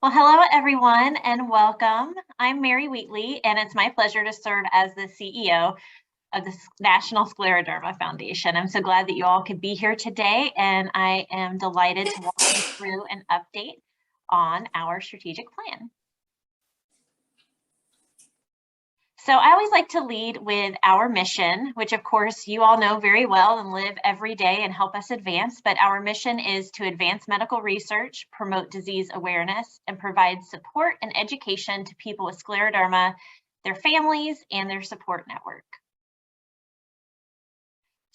Well, hello everyone and welcome. I'm Mary Wheatley and it's my pleasure to serve as the CEO of the National Scleroderma Foundation. I'm so glad that you all could be here today and I am delighted to walk you through an update on our strategic plan. So I always like to lead with our mission, which of course you all know very well and live every day and help us advance, but our mission is to advance medical research, promote disease awareness, and provide support and education to people with scleroderma, their families, and their support network.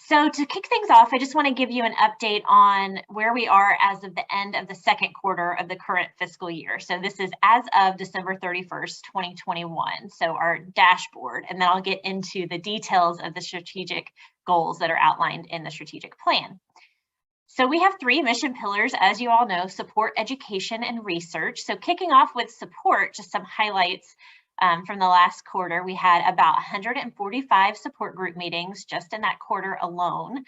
So to kick things off, I just want to give you an update on where we are as of the end of the second quarter of the current fiscal year. So this is as of December 31st, 2021. So our dashboard, and then I'll get into the details of the strategic goals that are outlined in the strategic plan. So we have three mission pillars, as you all know: support, education, and research. So kicking off with support, just some highlights. From the last quarter, we had about 145 support group meetings just in that quarter alone.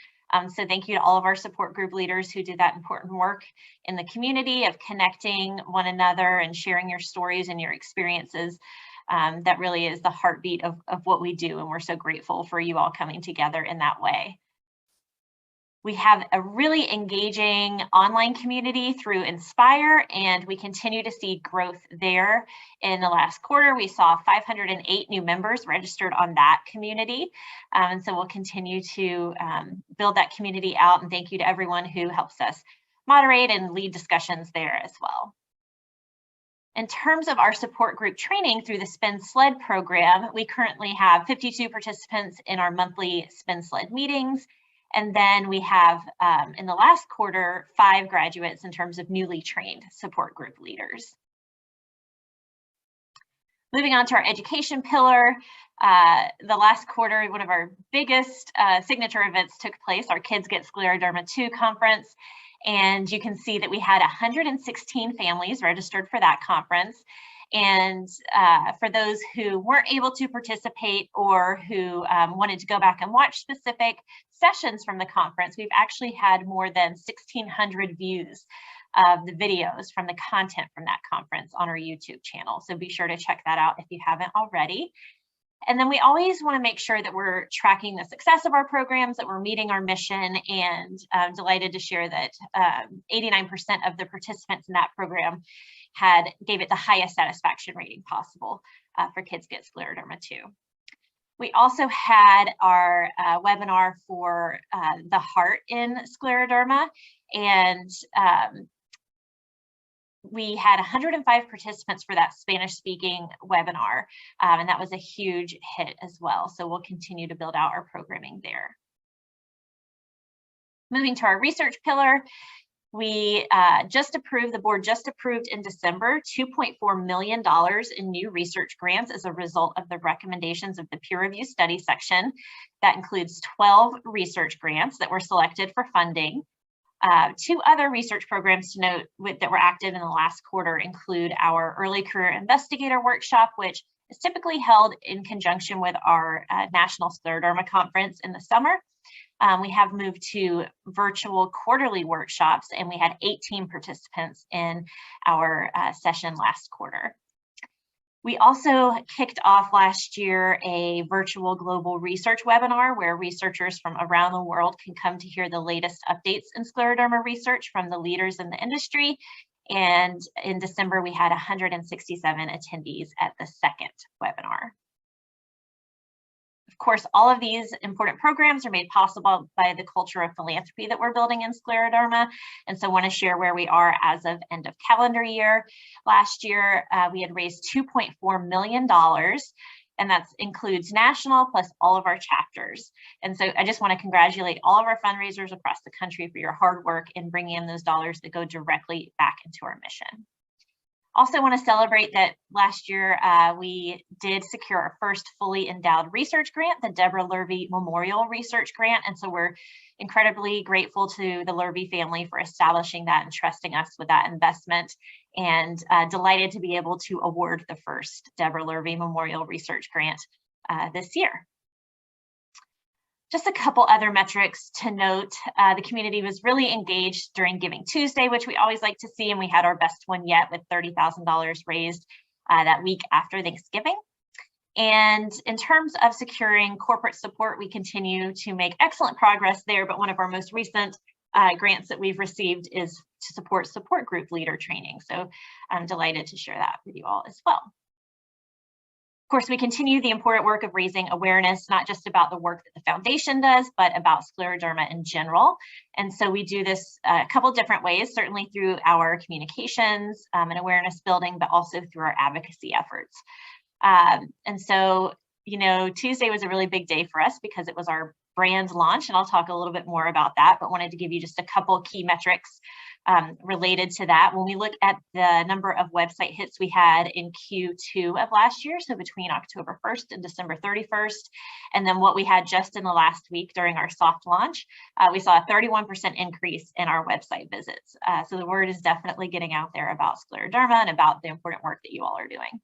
So thank you to all of our support group leaders who did that important work in the community of connecting one another and sharing your stories and your experiences. That really is the heartbeat of what we do, and we're so grateful for you all coming together in that way. We have a really engaging online community through Inspire, and we continue to see growth there. In the last quarter, we saw 508 new members registered on that community. And so we'll continue to build that community out, and thank you to everyone who helps us moderate and lead discussions there as well. In terms of our support group training through the Spin SLED program, we currently have 52 participants in our monthly Spin SLED meetings. And then we have, in the last quarter, 5 graduates in terms of newly trained support group leaders. Moving on to our education pillar, the last quarter, one of our biggest signature events took place, our Kids Get Scleroderma 2 conference. And you can see that we had 116 families registered for that conference. And for those who weren't able to participate or who wanted to go back and watch specific sessions from the conference, we've actually had more than 1,600 views of the videos from the content from that conference on our YouTube channel. So be sure to check that out if you haven't already. And then we always want to make sure that we're tracking the success of our programs, that we're meeting our mission, and I'm delighted to share that 89% of the participants in that program gave it the highest satisfaction rating possible for Kids Get Scleroderma 2. We also had our webinar for the heart in scleroderma, and we had 105 participants for that Spanish-speaking webinar, and that was a huge hit as well. So we'll continue to build out our programming there. Moving to our research pillar, we the board just approved in December $2.4 million in new research grants as a result of the recommendations of the peer review study section. That includes 12 research grants that were selected for funding. 2 other research programs to note that were active in the last quarter include our Early Career Investigator Workshop, which is typically held in conjunction with our National Scleroderma Conference in the summer. We have moved to virtual quarterly workshops, and we had 18 participants in our session last quarter. We also kicked off last year a virtual global research webinar where researchers from around the world can come to hear the latest updates in scleroderma research from the leaders in the industry. And in December, we had 167 attendees at the second webinar. Of course, all of these important programs are made possible by the culture of philanthropy that we're building in scleroderma. And so I want to share where we are as of end of calendar year. Last year, we had raised $2.4 million, and that includes national plus all of our chapters. And so I just want to congratulate all of our fundraisers across the country for your hard work in bringing in those dollars that go directly back into our mission. Also want to celebrate that last year we did secure our first fully endowed research grant, the Deborah Lurvy Memorial Research Grant. And so we're incredibly grateful to the Lurvy family for establishing that and trusting us with that investment, and delighted to be able to award the first Deborah Lurvy Memorial Research Grant this year. Just a couple other metrics to note. The community was really engaged during Giving Tuesday, which we always like to see, and we had our best one yet with $30,000 raised that week after Thanksgiving. And in terms of securing corporate support, we continue to make excellent progress there, but one of our most recent grants that we've received is to support group leader training. So I'm delighted to share that with you all as well. Of course, we continue the important work of raising awareness, not just about the work that the foundation does, but about scleroderma in general. And so we do this a couple different ways, certainly through our communications and awareness building, but also through our advocacy efforts. And so, you know, Tuesday was a really big day for us because it was our brand launch, and I'll talk a little bit more about that, but wanted to give you just a couple key metrics related to that. When we look at the number of website hits we had in Q2 of last year, so between October 1st and December 31st, and then what we had just in the last week during our soft launch, we saw a 31% increase in our website visits. So the word is definitely getting out there about scleroderma and about the important work that you all are doing.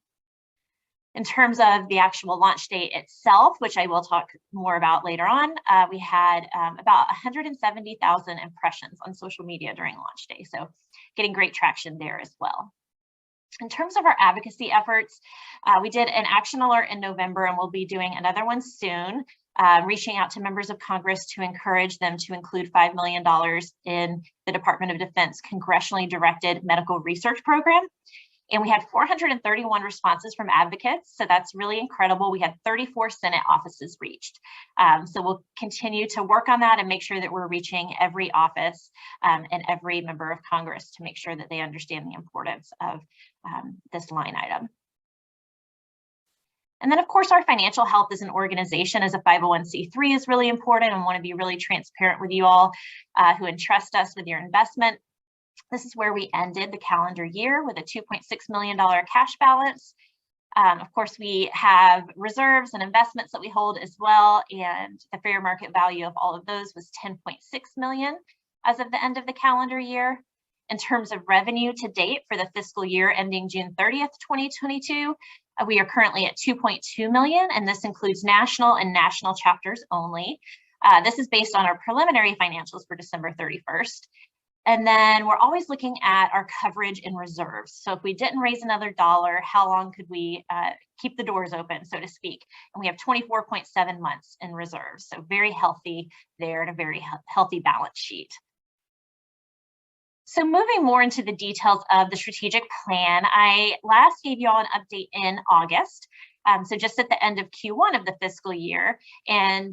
In terms of the actual launch date itself, which I will talk more about later on, we had about 170,000 impressions on social media during launch day, so getting great traction there as well. In terms of our advocacy efforts, we did an action alert in November, and we'll be doing another one soon, reaching out to members of Congress to encourage them to include $5 million in the Department of Defense congressionally directed medical research program. And we had 431 responses from advocates, so that's really incredible. We had 34 Senate offices reached. So we'll continue to work on that and make sure that we're reaching every office and every member of Congress to make sure that they understand the importance of this line item. And then, of course, our financial health as an organization, as a 501c3, is really important, and want to be really transparent with you all who entrust us with your investment. This is where we ended the calendar year with a $2.6 million cash balance. Of course, we have reserves and investments that we hold as well, and the fair market value of all of those was $10.6 million as of the end of the calendar year. In terms of revenue to date for the fiscal year ending June 30th, 2022, we are currently at $2.2 million, and this includes national and national chapters only. This is based on our preliminary financials for December 31st. And then we're always looking at our coverage and reserves. So if we didn't raise another dollar, how long could we keep the doors open, so to speak? And we have 24.7 months in reserves. So very healthy there and a very healthy balance sheet. So moving more into the details of the strategic plan, I last gave you all an update in August. So just at the end of Q1 of the fiscal year. And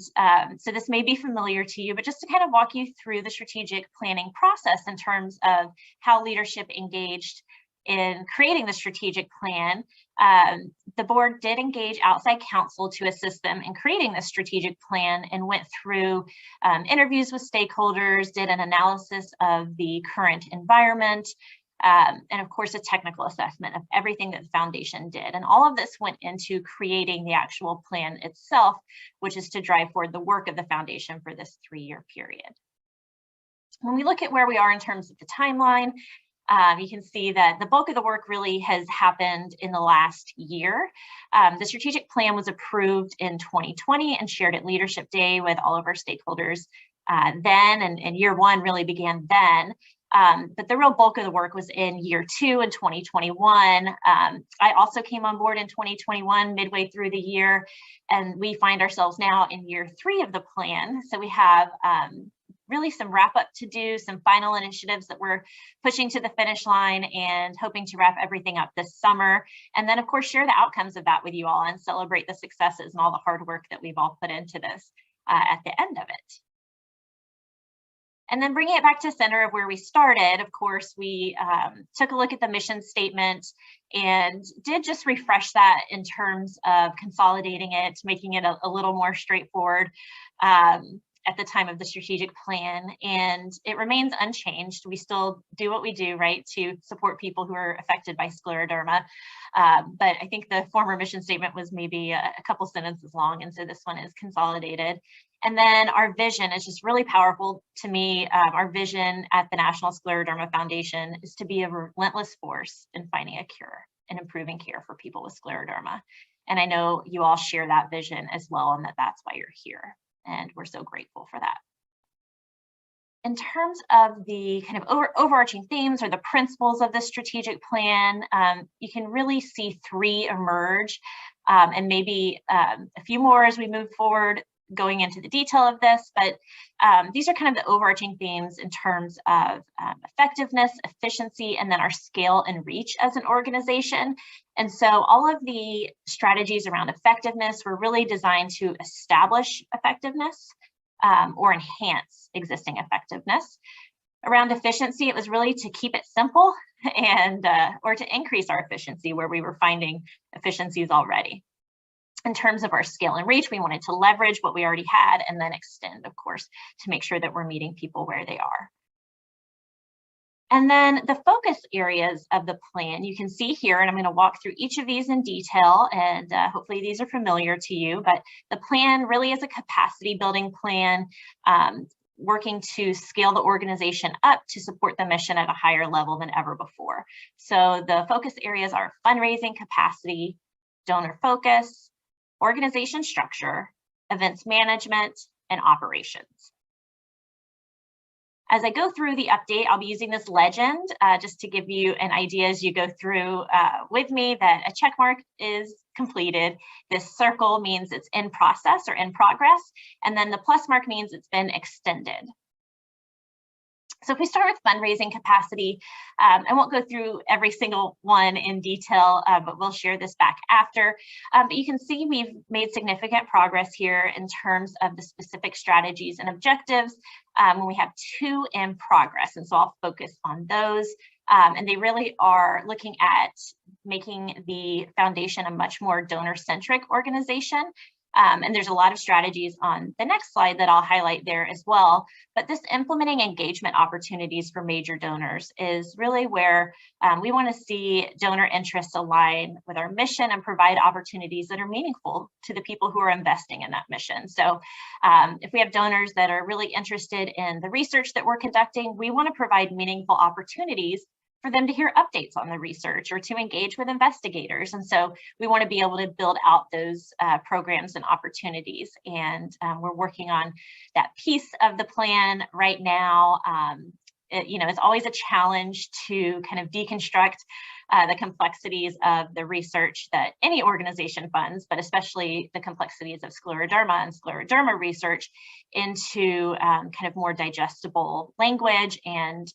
so this may be familiar to you, but just to kind of walk you through the strategic planning process in terms of how leadership engaged in creating the strategic plan. The board did engage outside counsel to assist them in creating the strategic plan and went through interviews with stakeholders, did an analysis of the current environment, and of course, a technical assessment of everything that the foundation did. And all of this went into creating the actual plan itself, which is to drive forward the work of the foundation for this 3-year period. When we look at where we are in terms of the timeline, you can see that the bulk of the work really has happened in the last year. The strategic plan was approved in 2020 and shared at Leadership Day with all of our stakeholders then, and year one really began then. But the real bulk of the work was in year 2 in 2021. I also came on board in 2021, midway through the year, and we find ourselves now in year 3 of the plan. So we have really some wrap up to do, some final initiatives that we're pushing to the finish line and hoping to wrap everything up this summer. And then, of course, share the outcomes of that with you all and celebrate the successes and all the hard work that we've all put into this at the end of it. And then bringing it back to center of where we started, of course, we took a look at the mission statement and did just refresh that in terms of consolidating it, making it a little more straightforward at the time of the strategic plan. And it remains unchanged. We still do what we do, right, to support people who are affected by scleroderma. But I think the former mission statement was maybe a couple sentences long, and so this one is consolidated. And then our vision is just really powerful to me. Our vision at the National Scleroderma Foundation is to be a relentless force in finding a cure and improving care for people with scleroderma. And I know you all share that vision as well, and that's why you're here. and we're so grateful for that. In terms of the kind of overarching themes or the principles of the strategic plan, you can really see 3 emerge, and maybe a few more as we move forward going into the detail of this, but these are kind of the overarching themes in terms of effectiveness, efficiency, and then our scale and reach as an organization. And so all of the strategies around effectiveness were really designed to establish effectiveness or enhance existing effectiveness. Around efficiency, it was really to keep it simple and or to increase our efficiency where we were finding efficiencies already. In terms of our scale and reach, we wanted to leverage what we already had and then extend, of course, to make sure that we're meeting people where they are. And then the focus areas of the plan, you can see here, and I'm going to walk through each of these in detail, and hopefully these are familiar to you, but the plan really is a capacity building plan, working to scale the organization up to support the mission at a higher level than ever before. So the focus areas are fundraising capacity, donor focus, organization structure, events management, and operations. As I go through the update, I'll be using this legend just to give you an idea as you go through with me that a check mark is completed. This circle means it's in process or in progress, and then the plus mark means it's been extended. So if we start with fundraising capacity, I won't go through every single one in detail, but we'll share this back after. But you can see we've made significant progress here in terms of the specific strategies and objectives when we have 2 in progress. And so I'll focus on those. And they really are looking at making the foundation a much more donor-centric organization. And there's a lot of strategies on the next slide that I'll highlight there as well. But this implementing engagement opportunities for major donors is really where we want to see donor interests align with our mission and provide opportunities that are meaningful to the people who are investing in that mission. So if we have donors that are really interested in the research that we're conducting, we want to provide meaningful opportunities for them to hear updates on the research or to engage with investigators. And so we want to be able to build out those programs and opportunities. And we're working on that piece of the plan right now. It's always a challenge to kind of deconstruct the complexities of the research that any organization funds, but especially the complexities of scleroderma and scleroderma research into kind of more digestible language and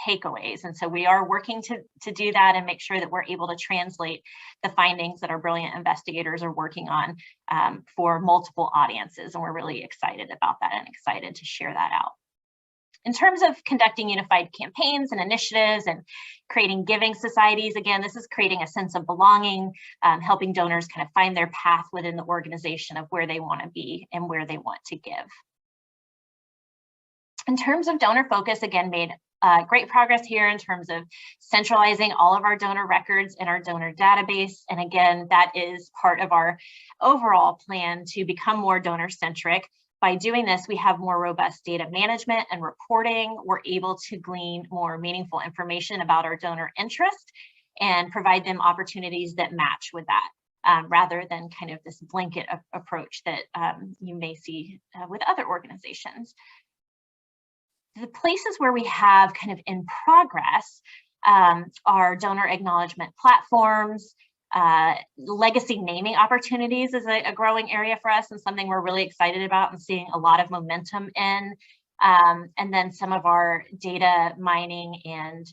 takeaways. And so we are working to do that and make sure that we're able to translate the findings that our brilliant investigators are working on for multiple audiences. And we're really excited about that and excited to share that out. In terms of conducting unified campaigns and initiatives and creating giving societies, again, this is creating a sense of belonging, helping donors kind of find their path within the organization of where they want to be and where they want to give. In terms of donor focus, again, made great progress here in terms of centralizing all of our donor records in our donor database. And again, that is part of our overall plan to become more donor-centric. By doing this, we have more robust data management and reporting. We're able to glean more meaningful information about our donor interest and provide them opportunities that match with that, rather than kind of this blanket approach that you may see with other organizations. The places where we have kind of in progress are donor acknowledgement platforms. Legacy naming opportunities is a growing area for us and something we're really excited about and seeing a lot of momentum in. And then some of our data mining and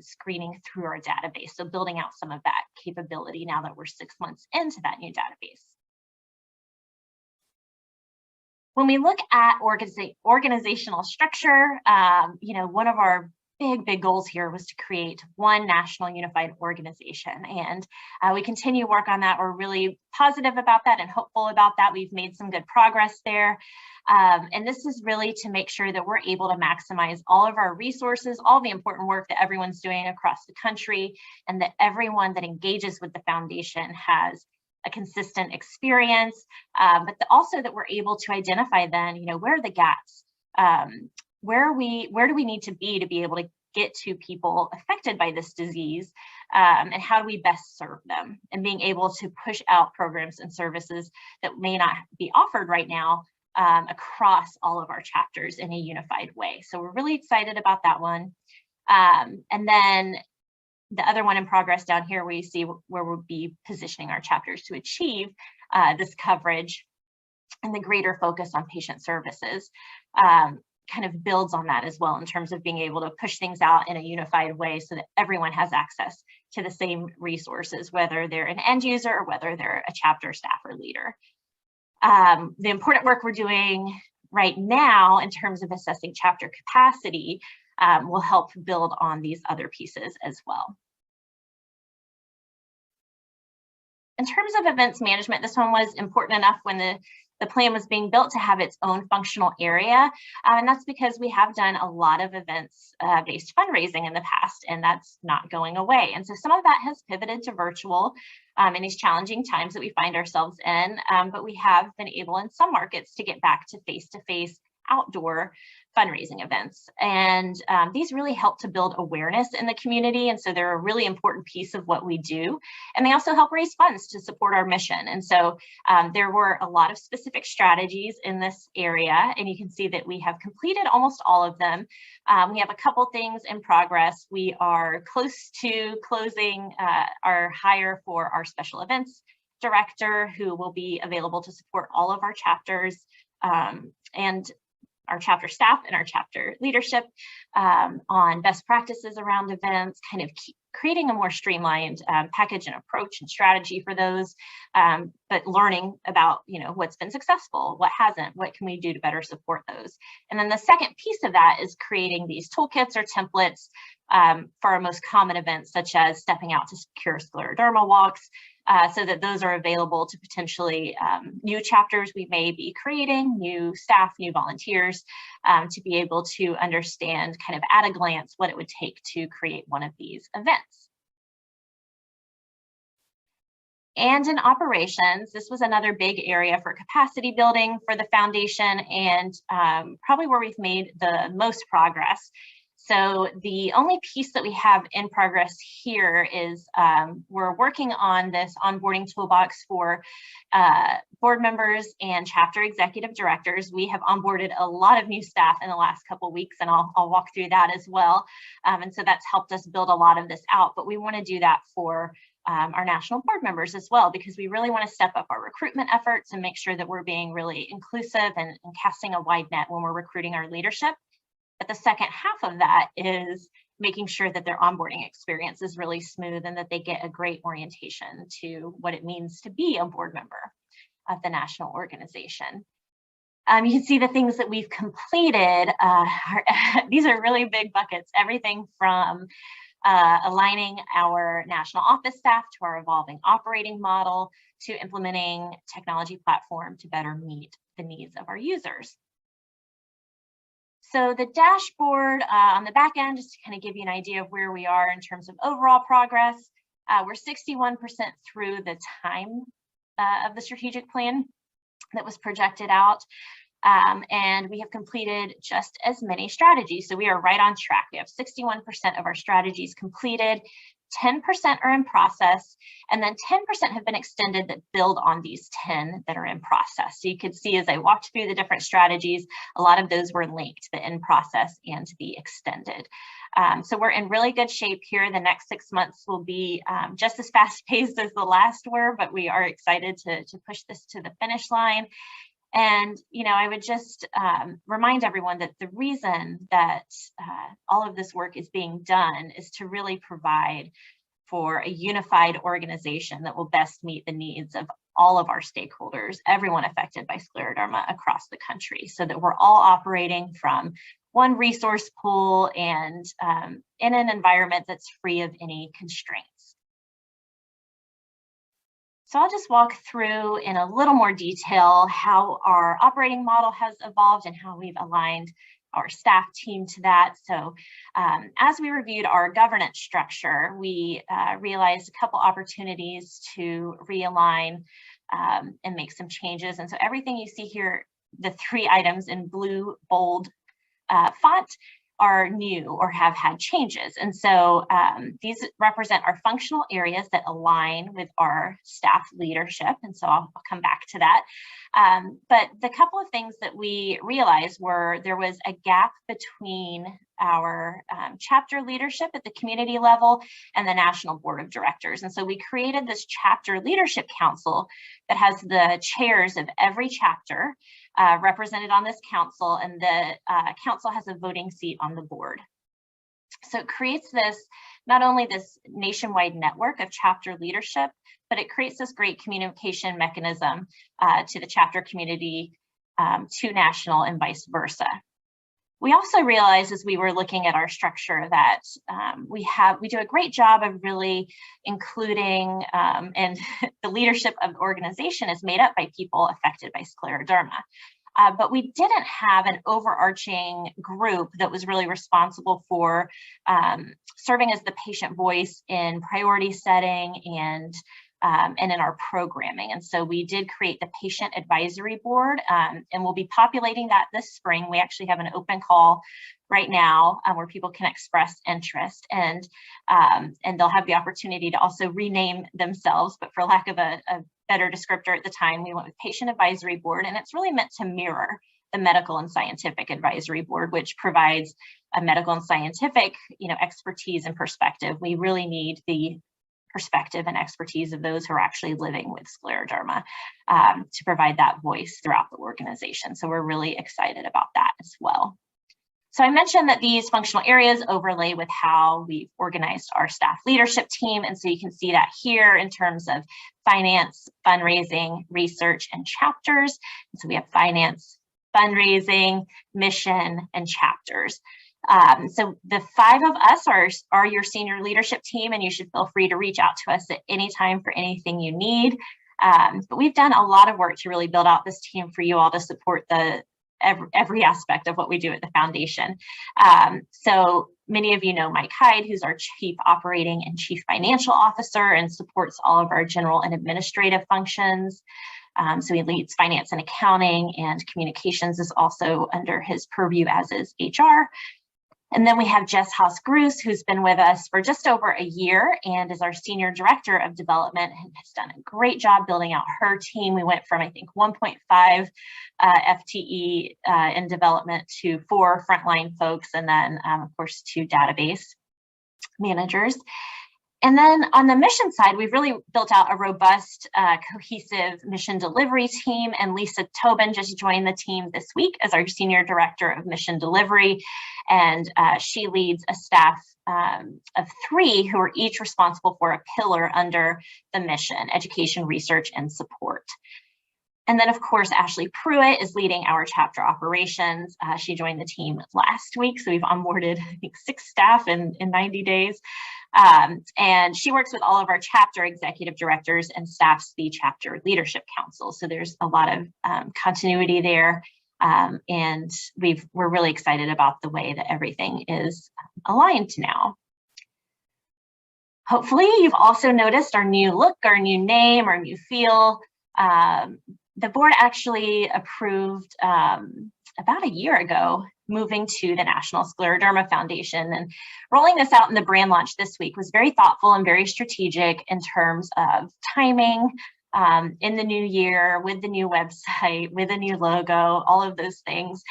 screening through our database. So building out some of that capability now that we're 6 months into that new database. When we look at organizational structure, one of our big goals here was to create one national unified organization, and we continue to work on that. We're really positive about that and hopeful about that. We've made some good progress there, and this is really to make sure that we're able to maximize all of our resources, all the important work that everyone's doing across the country, and that everyone that engages with the foundation has a consistent experience, but also that we're able to identify then, where are the gaps? Where do we need to be able to get to people affected by this disease, and how do we best serve them? And being able to push out programs and services that may not be offered right now across all of our chapters in a unified way. So we're really excited about that one. And then the other one in progress down here, where you see where we'll be positioning our chapters to achieve this coverage and the greater focus on patient services, kind of builds on that as well in terms of being able to push things out in a unified way so that everyone has access to the same resources, whether they're an end user or whether they're a chapter staff or leader. The important work we're doing right now in terms of assessing chapter capacity will help build on these other pieces as well. In terms of events management, this one was important enough when the plan was being built to have its own functional area. And that's because we have done a lot of events-based fundraising in the past, and that's not going away. And so some of that has pivoted to virtual in these challenging times that we find ourselves in, but we have been able in some markets to get back to face-to-face outdoor fundraising events. And these really help to build awareness in the community. And so they're a really important piece of what we do. And they also help raise funds to support our mission. And so there were a lot of specific strategies in this area. And you can see that we have completed almost all of them. We have a couple things in progress. We are close to closing our hire for our special events director, who will be available to support all of our chapters and our chapter staff and our chapter leadership on best practices around events, kind of creating a more streamlined package and approach and strategy for those, but learning about, what's been successful, what hasn't, what can we do to better support those. And then the second piece of that is creating these toolkits or templates for our most common events, such as stepping out to secure scleroderma walks, so that those are available to potentially new chapters we may be creating, new staff, new volunteers, to be able to understand kind of at a glance what it would take to create one of these events. And in operations, this was another big area for capacity building for the foundation, and probably where we've made the most progress. So the only piece that we have in progress here is we're working on this onboarding toolbox for board members and chapter executive directors. We have onboarded a lot of new staff in the last couple of weeks, and I'll walk through that as well. And so that's helped us build a lot of this out, but we want to do that for our national board members as well, because we really want to step up our recruitment efforts and make sure that we're being really inclusive and casting a wide net when we're recruiting our leadership. But the second half of that is making sure that their onboarding experience is really smooth and that they get a great orientation to what it means to be a board member of the national organization. You can see the things that we've completed. These are really big buckets, everything from aligning our national office staff to our evolving operating model to implementing technology platform to better meet the needs of our users. So the dashboard on the back end, just to kind of give you an idea of where we are in terms of overall progress, we're 61% through the time of the strategic plan that was projected out. And we have completed just as many strategies. So we are right on track. We have 61% of our strategies completed, 10% are in process, and then 10% have been extended that build on these 10 that are in process. So you could see as I walked through the different strategies, a lot of those were linked, the in process and the extended. So we're in really good shape here. The next 6 months will be just as fast paced as the last were, but we are excited to push this to the finish line. And, I would just remind everyone that the reason that all of this work is being done is to really provide for a unified organization that will best meet the needs of all of our stakeholders, everyone affected by scleroderma across the country, so that we're all operating from one resource pool and in an environment that's free of any constraints. So I'll just walk through in a little more detail how our operating model has evolved and how we've aligned our staff team to that. So as we reviewed our governance structure, we realized a couple opportunities to realign and make some changes. And so everything you see here, the 3 items in blue, bold font, are new or have had changes. And so these represent our functional areas that align with our staff leadership. And so I'll come back to that. But the couple of things that we realized were there was a gap between our chapter leadership at the community level and the National Board of Directors. And so we created this chapter leadership council that has the chairs of every chapter represented on this council, and the council has a voting seat on the board. So it creates this, not only this nationwide network of chapter leadership, but it creates this great communication mechanism to the chapter community, to national, and vice versa. We also realized as we were looking at our structure that we do a great job of really including, and the leadership of the organization is made up by people affected by scleroderma. But we didn't have an overarching group that was really responsible for serving as the patient voice in priority setting and in our programming. And so we did create the Patient Advisory Board, and we'll be populating that this spring. We actually have an open call right now where people can express interest, and they'll have the opportunity to also rename themselves, but for lack of a better descriptor at the time, we went with Patient Advisory Board, and it's really meant to mirror the Medical and Scientific Advisory Board, which provides a medical and scientific, expertise and perspective. We really need the perspective and expertise of those who are actually living with scleroderma to provide that voice throughout the organization. So we're really excited about that as well. So I mentioned that these functional areas overlay with how we've organized our staff leadership team. And so you can see that here in terms of finance, fundraising, research, and chapters. And so we have finance, fundraising, mission, and chapters. So the 5 of us are your senior leadership team, and you should feel free to reach out to us at any time for anything you need. But we've done a lot of work to really build out this team for you all to support every aspect of what we do at the foundation. So many of you know Mike Hyde, who's our Chief Operating and Chief Financial Officer and supports all of our general and administrative functions. So he leads finance and accounting, and communications is also under his purview, as is HR. And then we have Jess Haas-Gruss, who's been with us for just over a year and is our Senior Director of Development and has done a great job building out her team. We went from, I think, 1.5 FTE in development to 4 frontline folks, and then, of course, 2 database managers. And then on the mission side, we've really built out a robust, cohesive mission delivery team. And Lisa Tobin just joined the team this week as our Senior Director of Mission Delivery. And she leads a staff of 3 who are each responsible for a pillar under the mission: education, research, and support. And then, of course, Ashley Pruitt is leading our chapter operations. She joined the team last week, so we've onboarded, I think, 6 staff in 90 days. And she works with all of our chapter executive directors and staffs the chapter leadership council. So there's a lot of continuity there. And we're really excited about the way that everything is aligned now. Hopefully, you've also noticed our new look, our new name, our new feel. The board actually approved about a year ago moving to the National Scleroderma Foundation, and rolling this out in the brand launch this week was very thoughtful and very strategic in terms of timing in the new year, with the new website, with a new logo, all of those things,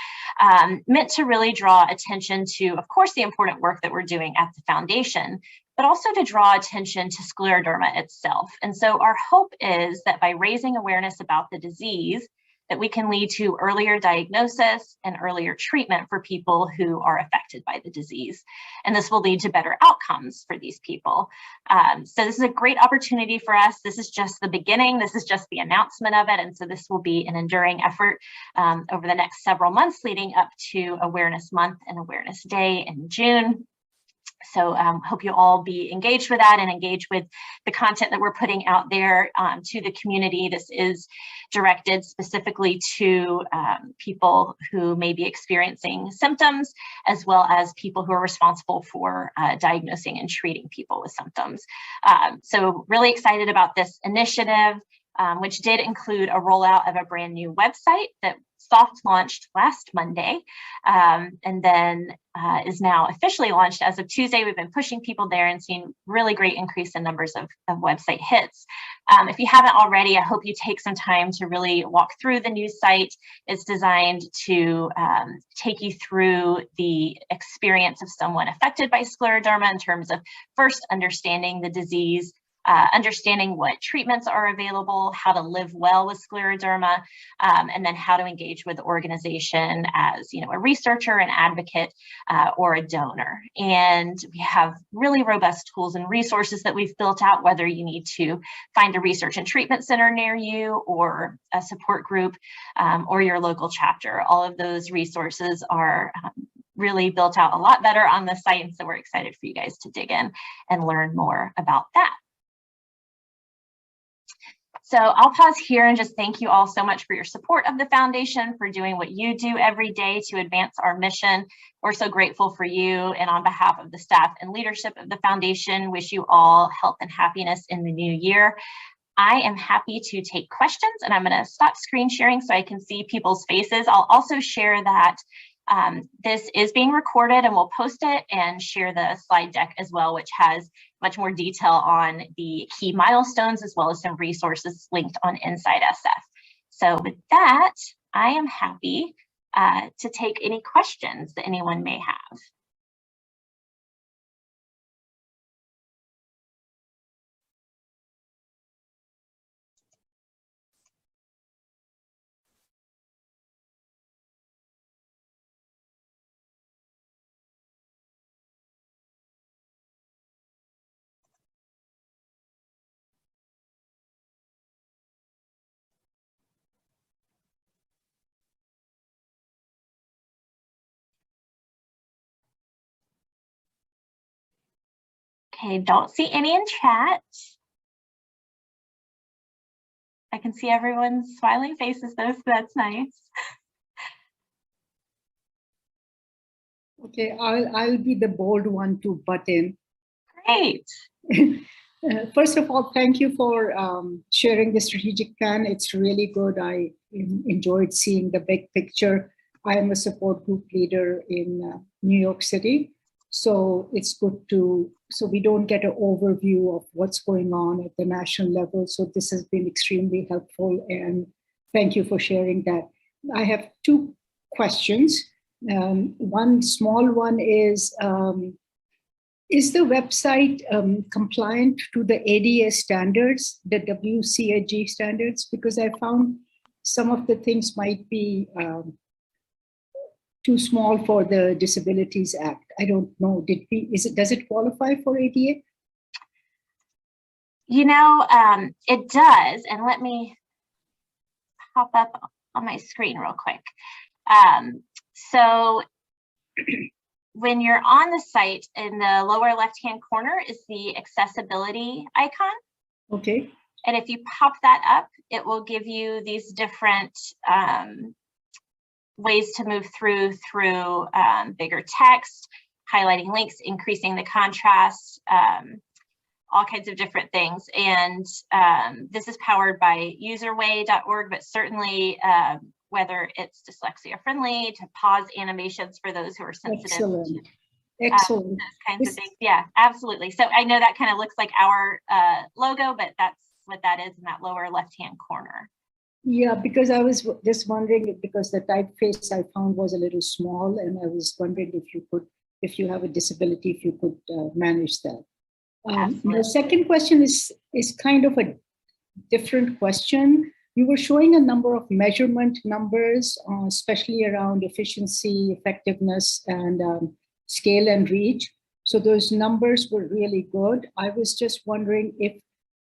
meant to really draw attention to, of course, the important work that we're doing at the foundation, but also to draw attention to scleroderma itself. And so our hope is that by raising awareness about the disease, that we can lead to earlier diagnosis and earlier treatment for people who are affected by the disease. And this will lead to better outcomes for these people. So this is a great opportunity for us. This is just the beginning. This is just the announcement of it. And so this will be an enduring effort over the next several months leading up to Awareness Month and Awareness Day in June. So hope you all be engaged with that and engage with the content that we're putting out there to the community. This is directed specifically to people who may be experiencing symptoms, as well as people who are responsible for diagnosing and treating people with symptoms. So really excited about this initiative. which did include a rollout of a brand new website that soft launched last Monday, and then is now officially launched as of Tuesday. We've been pushing people there and seeing really great increase in numbers of website hits. If you haven't already, I hope you take some time to really walk through the new site. It's designed to take you through the experience of someone affected by scleroderma in terms of first understanding the disease, understanding what treatments are available, how to live well with scleroderma, and then how to engage with the organization as a researcher, an advocate, or a donor. And we have really robust tools and resources that we've built out, whether you need to find a research and treatment center near you, or a support group, or your local chapter. All of those resources are really built out a lot better on the site, and so we're excited for you guys to dig in and learn more about that. So I'll pause here and just thank you all so much for your support of the foundation, for doing what you do every day to advance our mission. We're so grateful for you, and on behalf of the staff and leadership of the foundation, wish you all health and happiness in the new year. I am happy to take questions, and I'm going to stop screen sharing so I can see people's faces. I'll also share that this is being recorded, and we'll post it and share the slide deck as well, which has much more detail on the key milestones as well as some resources linked on Inside SF. So with that, I am happy to take any questions that anyone may have. Okay, don't see any in chat. I can see everyone's smiling faces though, so that's nice. Okay, I'll be the bold one to butt in. Great. First of all, thank you for sharing the strategic plan. It's really good. I enjoyed seeing the big picture. I am a support group leader in New York City. So it's good so we don't get an overview of what's going on at the national level. So this has been extremely helpful, and thank you for sharing that. I have two questions. One small one is the website compliant to the ADA standards, the WCAG standards? Because I found some of the things might be too small for the Disabilities Act. I don't know. Does it qualify for ADA? It does. And let me pop up on my screen real quick. So when you're on the site, in the lower left-hand corner is the accessibility icon. Okay. And if you pop that up, it will give you these different ways to move through bigger text, highlighting links, increasing the contrast, all kinds of different things. And this is powered by userway.org, but certainly whether it's dyslexia friendly, to pause animations for those who are sensitive. Excellent. Excellent. Those kinds of things. Yeah, absolutely. So I know that kind of looks like our logo, but that's what that is in that lower left-hand corner. Yeah, because I was just wondering, because the typeface I found was a little small, and I was wondering if you have a disability, if you could manage that. The second question is kind of a different question. You were showing a number of measurement numbers, especially around efficiency, effectiveness, and scale and reach. So those numbers were really good. I was just wondering if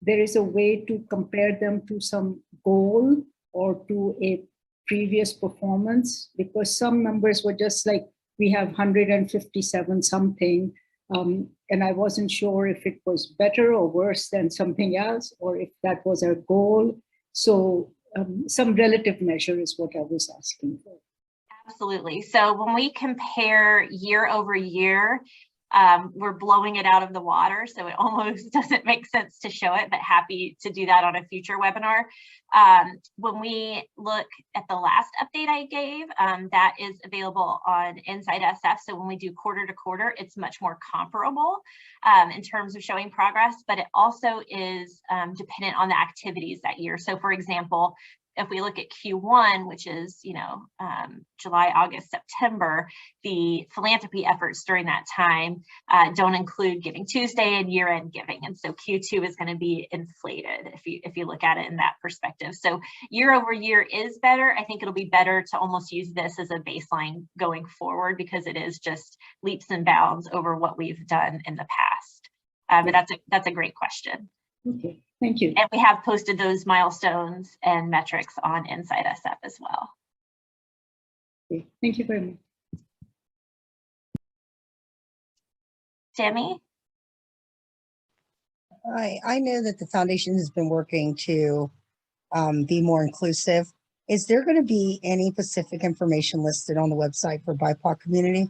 there is a way to compare them to some goal or to a previous performance, because some numbers were just like, we have 157 something, and I wasn't sure if it was better or worse than something else, or if that was our goal. So some relative measure is what I was asking for. Absolutely. So when we compare year over year, We're blowing it out of the water, so it almost doesn't make sense to show it, but happy to do that on a future webinar. When we look at the last update I gave, that is available on Inside SF. So when we do quarter to quarter, it's much more comparable in terms of showing progress, but it also is dependent on the activities that year. So for example, if we look at Q1, which is, July, August, September, the philanthropy efforts during that time don't include Giving Tuesday and year-end giving. And so Q2 is going to be inflated if you look at it in that perspective. So year over year is better. I think it'll be better to almost use this as a baseline going forward, because it is just leaps and bounds over what we've done in the past. But that's a great question. Okay, thank you. And we have posted those milestones and metrics on Inside SF as well. Okay, thank you very much. Demi? I know that the foundation has been working to be more inclusive. Is there going to be any specific information listed on the website for BIPOC community?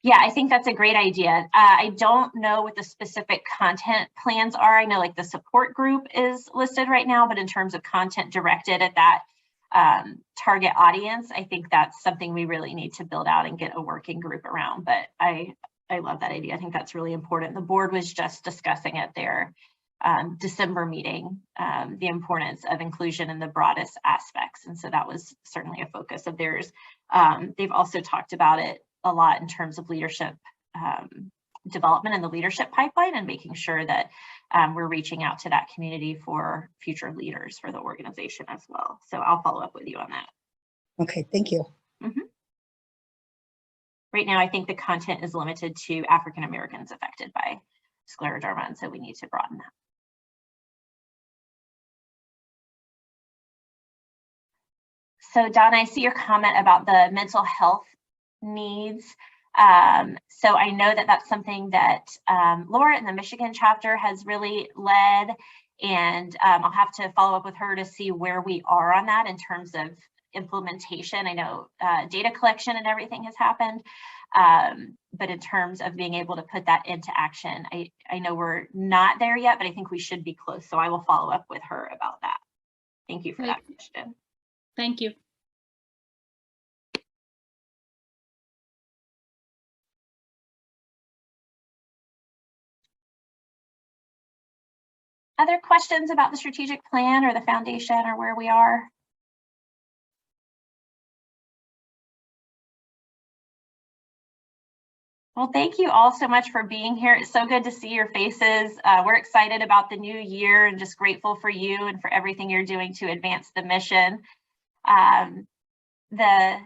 Yeah, I think that's a great idea. I don't know what the specific content plans are. I know like the support group is listed right now, but in terms of content directed at that target audience, I think that's something we really need to build out and get a working group around. But I love that idea. I think that's really important. The board was just discussing at their December meeting, the importance of inclusion in the broadest aspects. And so that was certainly a focus of theirs. They've also talked about it a lot in terms of leadership development and the leadership pipeline, and making sure that we're reaching out to that community for future leaders for the organization as well. So I'll follow up with you on that. Okay, thank you. Mm-hmm. Right now, I think the content is limited to African Americans affected by scleroderma, and so we need to broaden that. So Donna, I see your comment about the mental health needs. So I know that that's something that Laura in the Michigan chapter has really led, and I'll have to follow up with her to see where we are on that in terms of implementation. I know data collection and everything has happened, but in terms of being able to put that into action, I know we're not there yet, but I think we should be close. So I will follow up with her about that. Thank you for that question. Thank you. Other questions about the strategic plan or the foundation or where we are? Well, thank you all so much for being here. It's so good to see your faces. We're excited about the new year and just grateful for you and for everything you're doing to advance the mission. The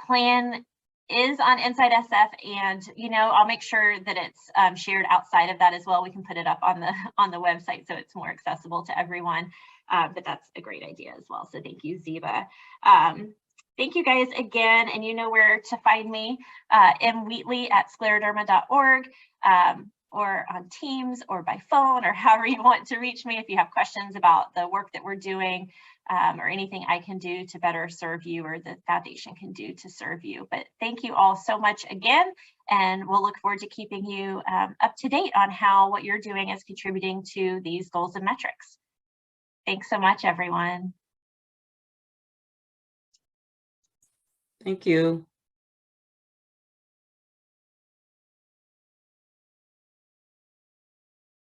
plan is on Inside SF, and I'll make sure that it's shared outside of that as well. We can put it up on the website so it's more accessible to everyone. But that's a great idea as well. So thank you, Ziba. Thank you guys again, and you know where to find me, mwheatley@scleroderma.org, or on Teams or by phone, or however you want to reach me if you have questions about the work that we're doing, or anything I can do to better serve you or the foundation can do to serve you. But thank you all so much again, and we'll look forward to keeping you up to date on how what you're doing is contributing to these goals and metrics. Thanks so much, everyone. Thank you.